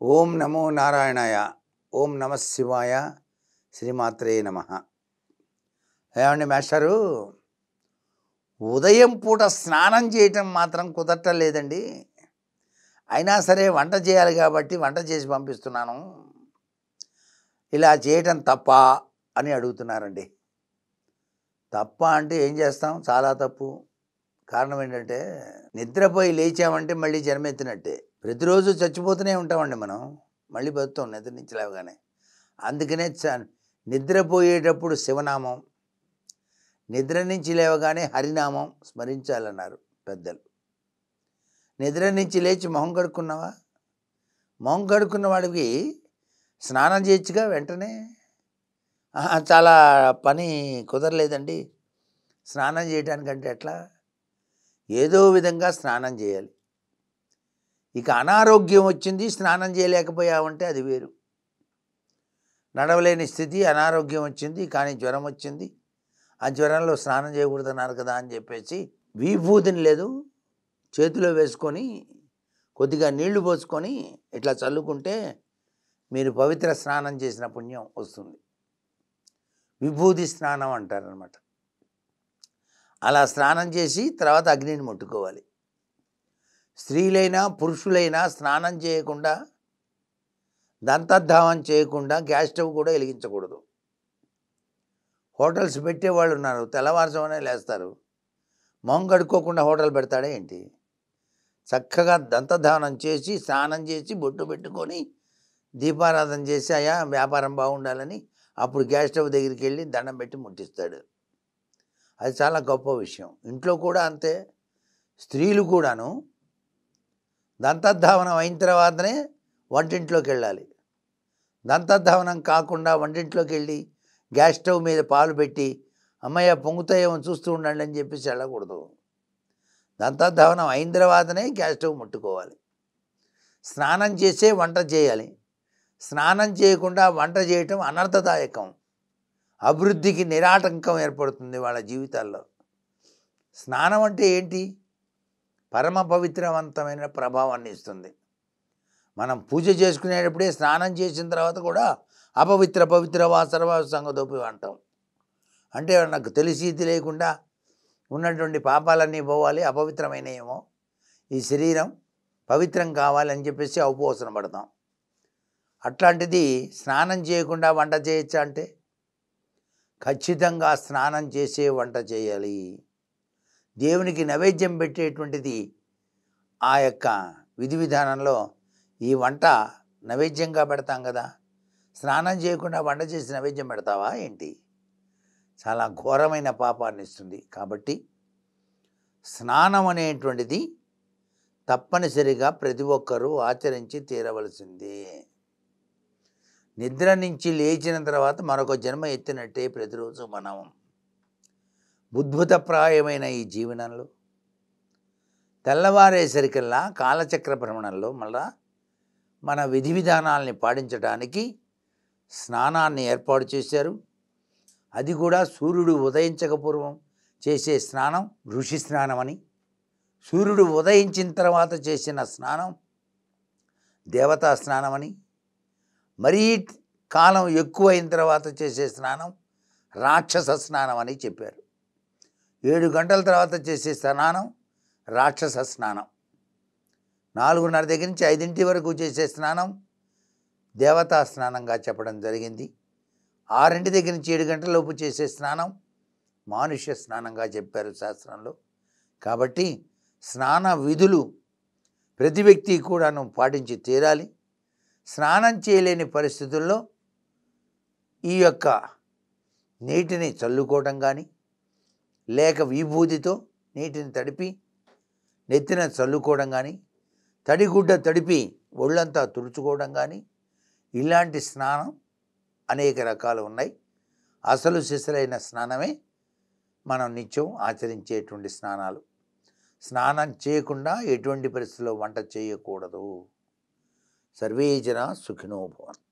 ఓం నమో నారాయణాయ. ఓం నమ శివాయ. శ్రీమాత్రే నమ. ఏమండి మాస్టారు, ఉదయం పూట స్నానం చేయటం మాత్రం కుదరటం లేదండి. అయినా సరే వంట చేయాలి కాబట్టి వంట చేసి పంపిస్తున్నాను, ఇలా చేయటం తప్ప అని అడుగుతున్నారండి. తప్ప అంటే ఏం చేస్తాం, చాలా తప్పు. కారణం ఏంటంటే, నిద్రపోయి లేచామంటే మళ్ళీ జన్మెత్తినట్టే. ప్రతిరోజు చచ్చిపోతూనే ఉంటామండి మనం, మళ్ళీ బతుకుతాం నిద్ర నుంచి లేవగానే. అందుకనే నిద్రపోయేటప్పుడు శివనామం, నిద్ర నుంచి లేవగానే హరినామం స్మరించాలన్నారు పెద్దలు. నిద్ర నుంచి లేచి మొహం కడుక్కున్నావా, మొహం కడుక్కున్న వాడికి స్నానం చేయొచ్చుగా వెంటనే. చాలా పని కుదరలేదండి స్నానం చేయడానికంటే ఎట్లా, ఏదో విధంగా స్నానం చేయాలి. ఇక అనారోగ్యం వచ్చింది, స్నానం చేయలేకపోయామంటే అది వేరు. నడవలేని స్థితి, అనారోగ్యం వచ్చింది, కానీ జ్వరం వచ్చింది, ఆ జ్వరంలో స్నానం చేయకూడదన్నారు కదా అని చెప్పేసి విభూతిని లేదు చేతిలో వేసుకొని కొద్దిగా నీళ్లు పోసుకొని ఇట్లా చల్లుకుంటే మీరు పవిత్ర స్నానం చేసిన పుణ్యం వస్తుంది. విభూతి స్నానం అంటారనమాట. అలా స్నానం చేసి తర్వాత అగ్నిని ముట్టుకోవాలి. స్త్రీలైనా పురుషులైనా స్నానం చేయకుండా, దంతధావం చేయకుండా గ్యాస్ స్టవ్ కూడా వెలిగించకూడదు. హోటల్స్ పెట్టేవాళ్ళు ఉన్నారు, తెల్లవారుజామునే లేస్తారు, మొహం కడుక్కోకుండా హోటల్ పెడతాడే ఏంటి? చక్కగా దంతధావనం చేసి స్నానం చేసి బొట్టు పెట్టుకొని దీపారాధన చేసి అయ్యా వ్యాపారం బాగుండాలని అప్పుడు గ్యాస్ స్టవ్ దగ్గరికి వెళ్ళి దండం పెట్టి ముట్టిస్తాడు. అది చాలా గొప్ప విషయం. ఇంట్లో కూడా అంతే. స్త్రీలు కూడాను దంతధావనం అయిన తర్వాతనే వంటింట్లోకి వెళ్ళాలి. దంతధావనం కాకుండా వంటింట్లోకి వెళ్ళి గ్యాస్ స్టవ్ మీద పాలు పెట్టి అమ్మయ్య పొంగుతాయేమో చూస్తూ ఉండండి అని చెప్పేసి వెళ్ళకూడదు. దంతధావనం అయిన తర్వాతనే గ్యాస్ స్టవ్ ముట్టుకోవాలి. స్నానం చేసే వంట చేయాలి. స్నానం చేయకుండా వంట చేయటం అనర్థదాయకం, అభివృద్ధికి నిరాటంకం ఏర్పడుతుంది వాళ్ళ జీవితాల్లో. స్నానం అంటే ఏంటి? పరమ పవిత్రవంతమైన ప్రభావాన్ని ఇస్తుంది. మనం పూజ చేసుకునేటప్పుడే స్నానం చేసిన తర్వాత కూడా అపవిత్ర పవిత్ర వా సర్వ సంగతోపి అంటాం. అంటే నాకు తెలిసి తెలియకుండా ఉన్నటువంటి పాపాలన్నీ పోవాలి, అపవిత్రమైనయేమో, ఈ శరీరం పవిత్రం కావాలని చెప్పేసి ఉపవాసన పడతాం. అట్లాంటిది స్నానం చేయకుండా వంట చేయొచ్చా అంటే ఖచ్చితంగా స్నానం చేసే వంట చేయాలి. దేవునికి నైవేద్యం పెట్టేటువంటిది ఆ యొక్క విధి విధానంలో ఈ వంట నైవేద్యంగా పెడతాం కదా. స్నానం చేయకుండా వంట చేసి నైవేద్యం పెడతావా ఏంటి? చాలా ఘోరమైన పాపాన్ని ఇస్తుంది. కాబట్టి స్నానం అనేటువంటిది తప్పనిసరిగా ప్రతి ఒక్కరూ ఆచరించి తీరవలసిందే. నిద్ర నుంచి లేచిన తర్వాత మరొక జన్మ ఎత్తినట్టే ప్రతిరోజు మనం ఉద్భుతప్రాయమైన ఈ జీవనంలో తెల్లవారేసరికల్లా కాలచక్ర భ్రమణంలో మళ్ళా మన విధి విధానాలని పాటించడానికి స్నానాన్ని ఏర్పాటు చేశారు. అది కూడా సూర్యుడు ఉదయించకపూర్వం చేసే స్నానం ఋషి స్నానం అని, సూర్యుడు ఉదయించిన తర్వాత చేసిన స్నానం దేవతా స్నానం అని, మరీ కాలం ఎక్కువైన తర్వాత చేసే స్నానం రాక్షస స్నానం అని చెప్పారు. 7 గంటల తర్వాత చేసే స్నానం రాక్షస స్నానం, 4:30 దగ్గర నుంచి 5 వరకు చేసే స్నానం దేవతా స్నానంగా చెప్పడం జరిగింది. 6 దగ్గర నుంచి 7 గంటల లోపు చేసే స్నానం మానుష్య స్నానంగా చెప్పారు శాస్త్రంలో. కాబట్టి స్నాన విధులు ప్రతి వ్యక్తి కూడాను పాటించి తీరాలి. స్నానం చేయలేని పరిస్థితుల్లో ఈ యొక్క నీటిని చల్లుకోవటం కానీ, లేక విభూతితో నీటిని తడిపి నెత్తిన చల్లుకోవడం కానీ, తడిగుడ్డ తడిపి ఒళ్ళంతా తుడుచుకోవడం కానీ, ఇలాంటి స్నానం అనేక రకాలు ఉన్నాయి. అసలు సిసలైన స్నానమే మనం నిత్యం ఆచరించేటువంటి స్నానాలు. స్నానం చేయకుండా ఎటువంటి పరిస్థితుల్లో వంట చేయకూడదు. సర్వే జనా సుఖినో భవంతు.